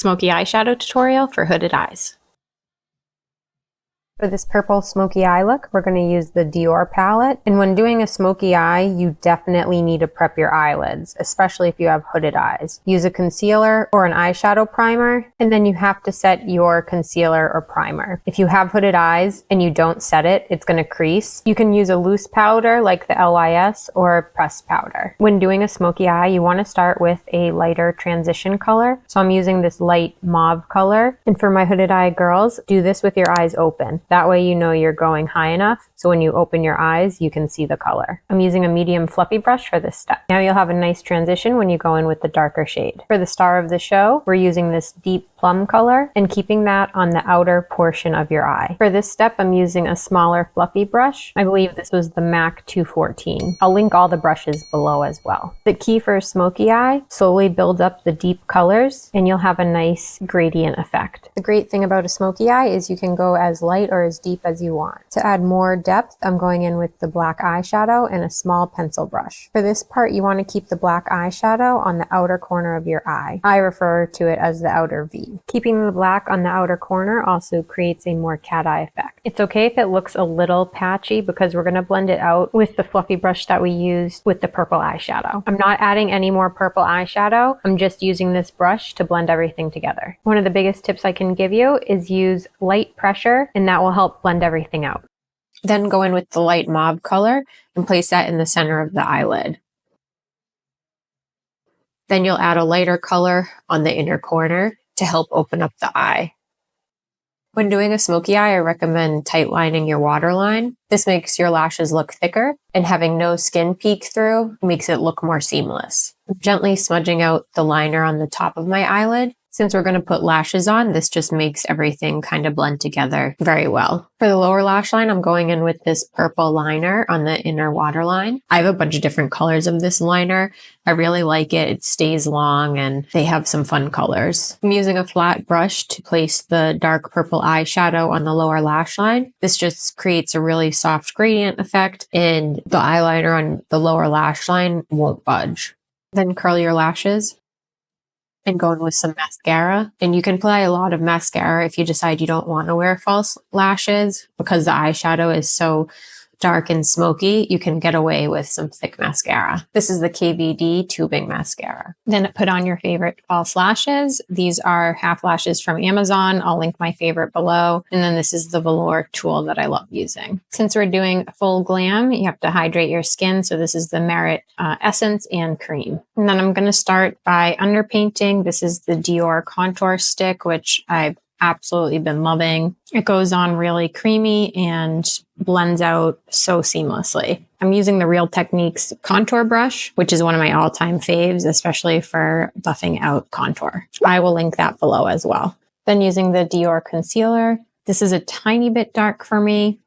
Smokey Eyeshadow tutorial for hooded eyes. For this purple smoky eye look, we're going to use the Dior palette. And when doing a smoky eye, you definitely need to prep your eyelids, especially if you have hooded eyes. Use a concealer or an eyeshadow primer, and then you have to set your concealer or primer. If you have hooded eyes and you don't set it, it's going to crease. You can use a loose powder like the LYS or a pressed powder. When doing a smoky eye, you want to start with a lighter transition color. So I'm using this light mauve color. And for my hooded eye girls, do this with your eyes open. That way you know you're going high enough, so when you open your eyes, you can see the color. I'm using a medium fluffy brush for this step. Now you'll have a nice transition when you go in with the darker shade. For the star of the show, we're using this deep plum color and keeping that on the outer portion of your eye. For this step, I'm using a smaller fluffy brush. I believe this was the MAC 214. I'll link all the brushes below as well. The key for a smoky eye, slowly build up the deep colors and you'll have a nice gradient effect. The great thing about a smoky eye is you can go as light or as deep as you want. To add more depth, I'm going in with the black eyeshadow and a small pencil brush. For this part, you want to keep the black eyeshadow on the outer corner of your eye. I refer to it as the outer V. Keeping the black on the outer corner also creates a more cat eye effect. It's okay if it looks a little patchy because we're going to blend it out with the fluffy brush that we used with the purple eyeshadow. I'm not adding any more purple eyeshadow. I'm just using this brush to blend everything together. One of the biggest tips I can give you is use light pressure, and that will help blend everything out. Then go in with the light mauve color and place that in the center of the eyelid. Then you'll add a lighter color on the inner corner to help open up the eye. When doing a smoky eye, I recommend tight lining your waterline. This makes your lashes look thicker, and having no skin peek through makes it look more seamless. I'm gently smudging out the liner on the top of my eyelid. Since we're going to put lashes on, this just makes everything kind of blend together very well. For the lower lash line, I'm going in with this purple liner on the inner waterline. I have a bunch of different colors of this liner. I really like it. It stays long and they have some fun colors. I'm using a flat brush to place the dark purple eyeshadow on the lower lash line. This just creates a really soft gradient effect and the eyeliner on the lower lash line won't budge. Then curl your lashes and go in with some mascara. And you can apply a lot of mascara if you decide you don't want to wear false lashes. Because the eyeshadow is so dark and smoky, you can get away with some thick mascara. This is the KVD tubing mascara. Then put on your favorite false lashes. These are half lashes from Amazon. I'll link my favorite below. And then this is the velour tool that I love using. Since we're doing full glam, you have to hydrate your skin. So this is the Merit Essence and Cream. And then I'm going to start by underpainting. This is the Dior contour stick, which I've absolutely been loving. It goes on really creamy and blends out so seamlessly. I'm using the Real Techniques contour brush, which is one of my all-time faves, especially for buffing out contour. I will link that below as well. Then using the Dior concealer. This is a tiny bit dark for me.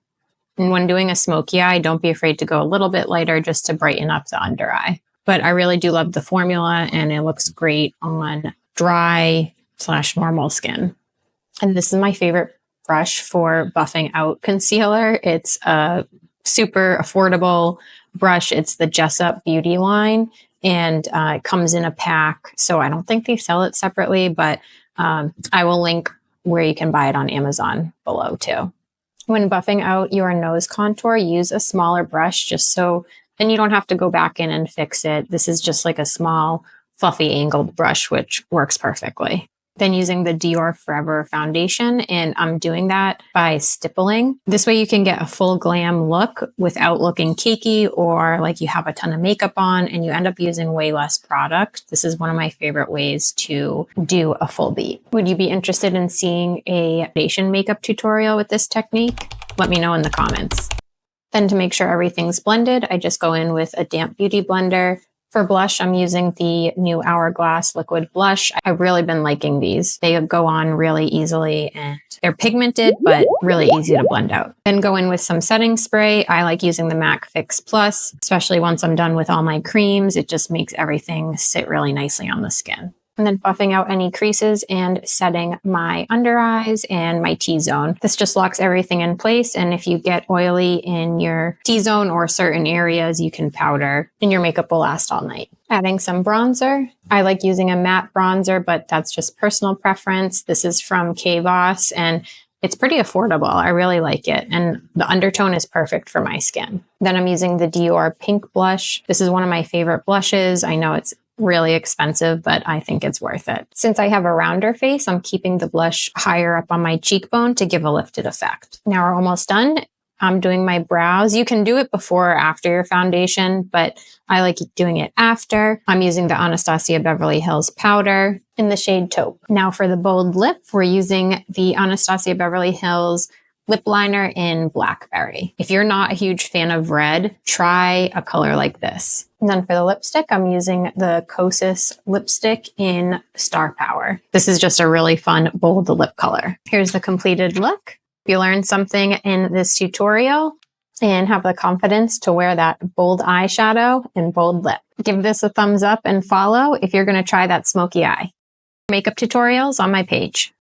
And when doing a smoky eye, don't be afraid to go a little bit lighter just to brighten up the under eye. But I really do love the formula and it looks great on dry/normal skin. And this is my favorite brush for buffing out concealer. It's a super affordable brush. It's the Jessup Beauty line and it comes in a pack. So I don't think they sell it separately, but I will link where you can buy it on Amazon below too. When buffing out your nose contour, use a smaller brush just so, and you don't have to go back in and fix it. This is just like a small fluffy angled brush, which works perfectly. Then using the Dior Forever foundation, and I'm doing that by stippling. This way you can get a full glam look without looking cakey or like you have a ton of makeup on and you end up using way less product. This is one of my favorite ways to do a full beat. Would you be interested in seeing a foundation makeup tutorial with this technique? Let me know in the comments. Then to make sure everything's blended, I just go in with a damp beauty blender. For blush, I'm using the new Hourglass liquid blush. I've really been liking these. They go on really easily and they're pigmented, but really easy to blend out. Then go in with some setting spray. I like using the MAC Fix Plus, especially once I'm done with all my creams. It just makes everything sit really nicely on the skin. and then buffing out any creases and setting my under eyes and my T-zone. This just locks everything in place, and if you get oily in your T-zone or certain areas, you can powder and your makeup will last all night. Adding some bronzer. I like using a matte bronzer, but that's just personal preference. This is from K-Boss, and it's pretty affordable. I really like it. And the undertone is perfect for my skin. Then I'm using the Dior Pink Blush. This is one of my favorite blushes. I know it's really expensive, but I think it's worth it. Since I have a rounder face, I'm keeping the blush higher up on my cheekbone to give a lifted effect. Now we're almost done. I'm doing my brows. You can do it before or after your foundation, but I like doing it after. I'm using the Anastasia Beverly Hills powder in the shade Taupe. Now for the bold lip, we're using the Anastasia Beverly Hills lip liner in Blackberry. If you're not a huge fan of red, try a color like this. And then for the lipstick, I'm using the Kosas lipstick in Star Power. This is just a really fun, bold lip color. Here's the completed look. If you learned something in this tutorial and have the confidence to wear that bold eyeshadow and bold lip, give this a thumbs up and follow if you're going to try that smoky eye. Makeup tutorials on my page.